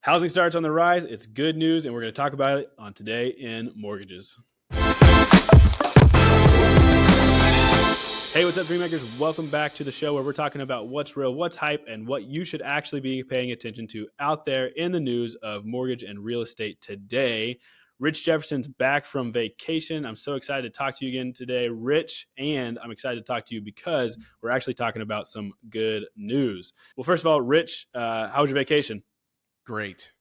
Housing starts on the rise. It's good news, and we're going to talk about it on Today in Mortgages. Hey, what's up, Dreammakers? Welcome back to the show where we're talking about what's real, what's hype, and what you should actually be paying attention to out there in the news of mortgage and real estate today. Rich Jefferson's back from vacation. I'm so excited to talk to you again today, Rich, and I'm excited to talk to you because we're actually talking about some good news. Well, first of all, Rich, how was your vacation? Great.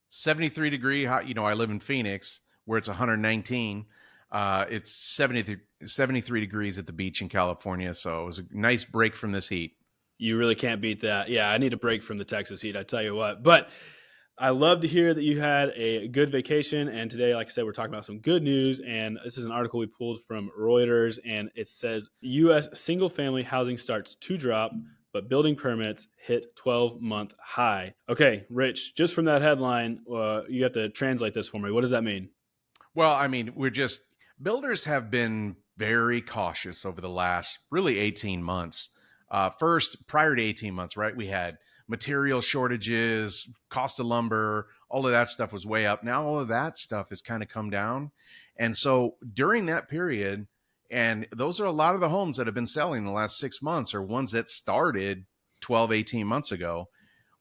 73 degree hot. I live in Phoenix where it's 119. It's 73 degrees at the beach in California. So it was a nice break from this heat. You really can't beat that. Yeah, I need a break from the Texas heat, I tell you what. But I love to hear that you had a good vacation. And today, like I said, we're talking about some good news. And this is an article we pulled from Reuters. And it says U.S. single-family housing starts to drop, but building permits hit 12-month high. Okay, Rich, just from that headline, you have to translate this for me. What does that mean? Well, I mean, builders have been very cautious over the last really 18 months. First, prior to 18 months, right, we had material shortages, cost of lumber, all of that stuff was way up. Now all of that stuff has kind of come down. And so during that period, and those are a lot of the homes that have been selling in the last 6 months are ones that started 12, 18 months ago.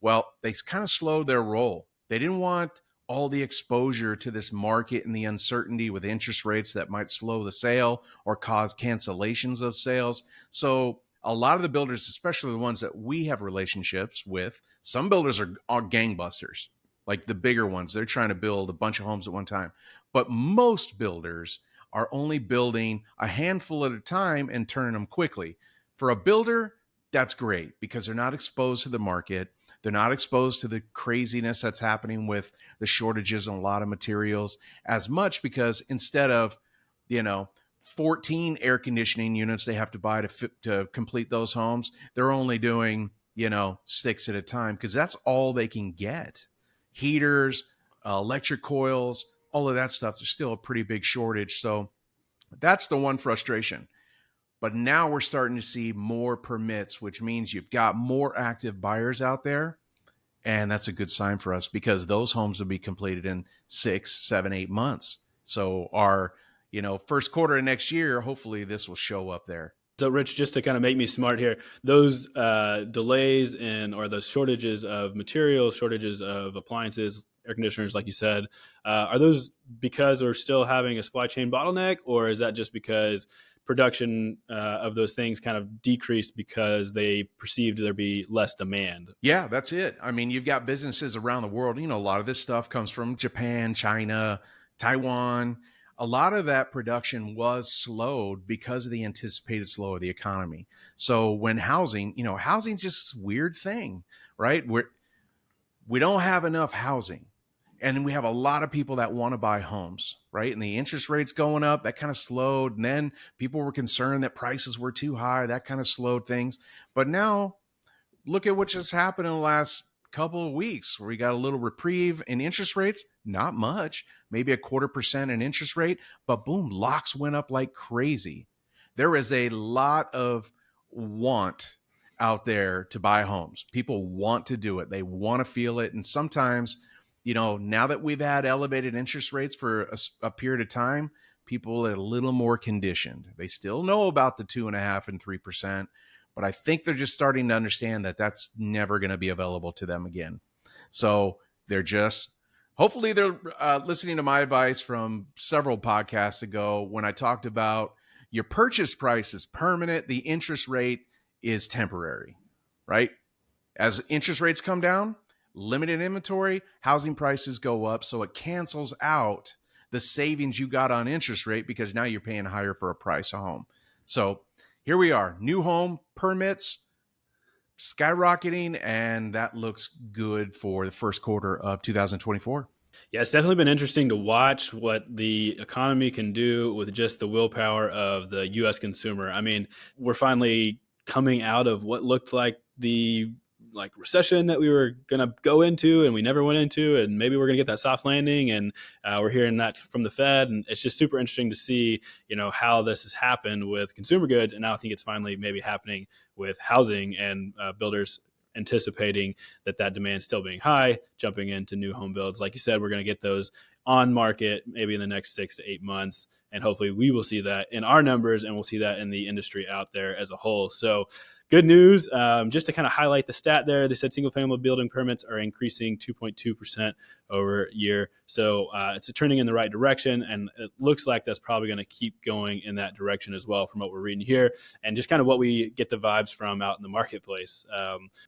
Well, they kind of slowed their roll. They didn't want all the exposure to this market and the uncertainty with interest rates that might slow the sale or cause cancellations of sales. So a lot of the builders, especially the ones that we have relationships with, some builders are gangbusters, like the bigger ones. They're trying to build a bunch of homes at one time. But most builders are only building a handful at a time and turning them quickly. For a builder, that's great because they're not exposed to the market. They're not exposed to the craziness that's happening with the shortages in a lot of materials as much because instead of, 14 air conditioning units they have to buy to complete those homes, they're only doing, 6 at a time because that's all they can get. Heaters, electric coils, all of that stuff, there's still a pretty big shortage. So that's the one frustration. But now we're starting to see more permits, which means you've got more active buyers out there. And that's a good sign for us because those homes will be completed in 6, 7, 8 months. So our, first quarter of next year, hopefully this will show up there. So, Rich, just to kind of make me smart here, those delays or those shortages of materials, shortages of appliances, air conditioners, like you said, are those because we're still having a supply chain bottleneck, or is that just because production of those things kind of decreased because they perceived there be less demand? Yeah, that's it. I mean, you've got businesses around the world. A lot of this stuff comes from Japan, China, Taiwan. A lot of that production was slowed because of the anticipated slow of the economy. So when housing's just this weird thing, right? We don't have enough housing. And we have a lot of people that want to buy homes, right? And the interest rates going up, that kind of slowed. And then people were concerned that prices were too high. That kind of slowed things. But now look at what just happened in the last couple of weeks where we got a little reprieve in interest rates. Not much, maybe 0.25% in interest rate, but boom, locks went up like crazy. There is a lot of want out there to buy homes. People want to do it. They want to feel it. And sometimes, now that we've had elevated interest rates for a period of time, people are a little more conditioned. They still know about the 2.5% and 3%, but I think they're just starting to understand that that's never going to be available to them again. So hopefully they're listening to my advice from several podcasts ago when I talked about your purchase price is permanent. The interest rate is temporary, right? As interest rates come down, limited inventory, housing prices go up. So it cancels out the savings you got on interest rate because now you're paying higher for a price of home. So here we are, new home permits skyrocketing, and that looks good for the first quarter of 2024. Yeah, it's definitely been interesting to watch what the economy can do with just the willpower of the U.S. consumer. I mean, we're finally coming out of what looked like the recession that we were going to go into and we never went into, and maybe we're going to get that soft landing, and we're hearing that from the Fed, and it's just super interesting to see how this has happened with consumer goods, and now I think it's finally maybe happening with housing and builders anticipating that demand still being high, jumping into new home builds. Like you said, we're going to get those on market maybe in the next 6 to 8 months. And hopefully we will see that in our numbers, and we'll see that in the industry out there as a whole. So good news. Just to kind of highlight the stat there, they said single family building permits are increasing 2.2% over year. So it's trending in the right direction. And it looks like that's probably going to keep going in that direction as well from what we're reading here, and just kind of what we get the vibes from out in the marketplace.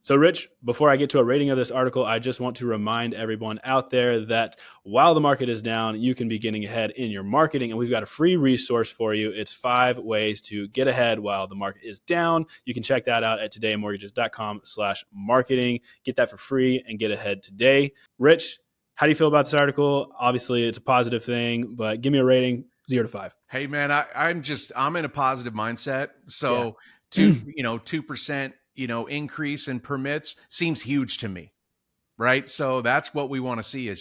So Rich, before I get to a rating of this article, I just want to remind everyone out there that while the market is down, you can be getting ahead in your marketing. And we've got a free resource for you. It's 5 ways to get ahead while the market is down. You can check that out at todaymortgages.com/marketing. Get that for free and get ahead today. Rich, how do you feel about this article? Obviously, it's a positive thing, but give me a rating, 0 to 5. Hey man, I'm in a positive mindset. So 2%, increase in permits seems huge to me, right? So that's what we want to see.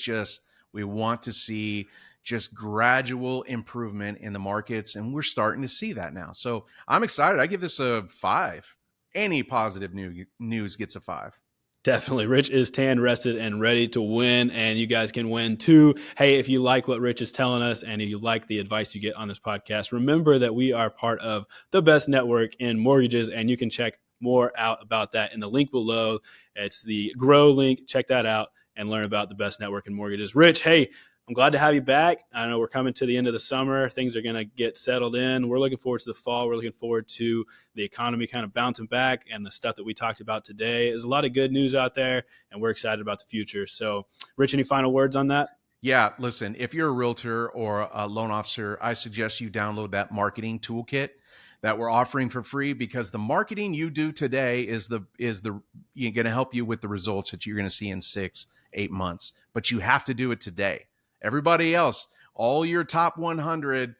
We want to see just gradual improvement in the markets, and we're starting to see that now. So I'm excited. I give this a 5. Any positive news gets a 5. Definitely. Rich is tan, rested, and ready to win, and you guys can win too. Hey, if you like what Rich is telling us and if you like the advice you get on this podcast, remember that we are part of the best network in mortgages, and you can check more out about that in the link below. It's the Grow link. Check that out and learn about the best network in mortgages. Rich, hey, I'm glad to have you back. I know we're coming to the end of the summer. Things are going to get settled in. We're looking forward to the fall. We're looking forward to the economy kind of bouncing back, and the stuff that we talked about today. There's a lot of good news out there, and we're excited about the future. So, Rich, any final words on that? Yeah, listen, if you're a realtor or a loan officer, I suggest you download that marketing toolkit that we're offering for free, because the marketing you do today is going to help you with the results that you're going to see in 6-8 months. But you have to do it today. Everybody else, all your top 100,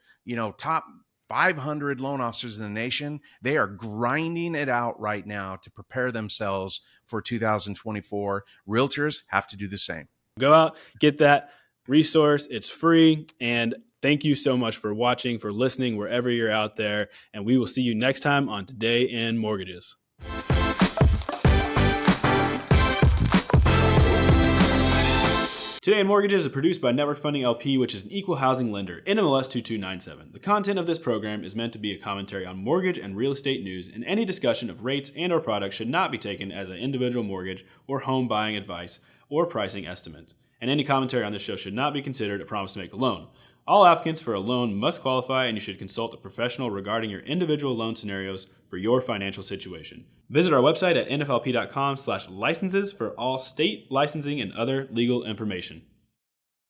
top 500 loan officers in the nation, they are grinding it out right now to prepare themselves for 2024. Realtors have to do the same. Go out, get that resource. It's free. And thank you so much for watching, for listening, wherever you're out there. And we will see you next time on Today in Mortgages. Today in Mortgages is produced by Network Funding LP, which is an equal housing lender, NMLS 2297. The content of this program is meant to be a commentary on mortgage and real estate news, and any discussion of rates and or products should not be taken as an individual mortgage or home buying advice or pricing estimates. And any commentary on this show should not be considered a promise to make a loan. All applicants for a loan must qualify, and you should consult a professional regarding your individual loan scenarios for your financial situation. Visit our website at nflp.com/licenses for all state licensing and other legal information.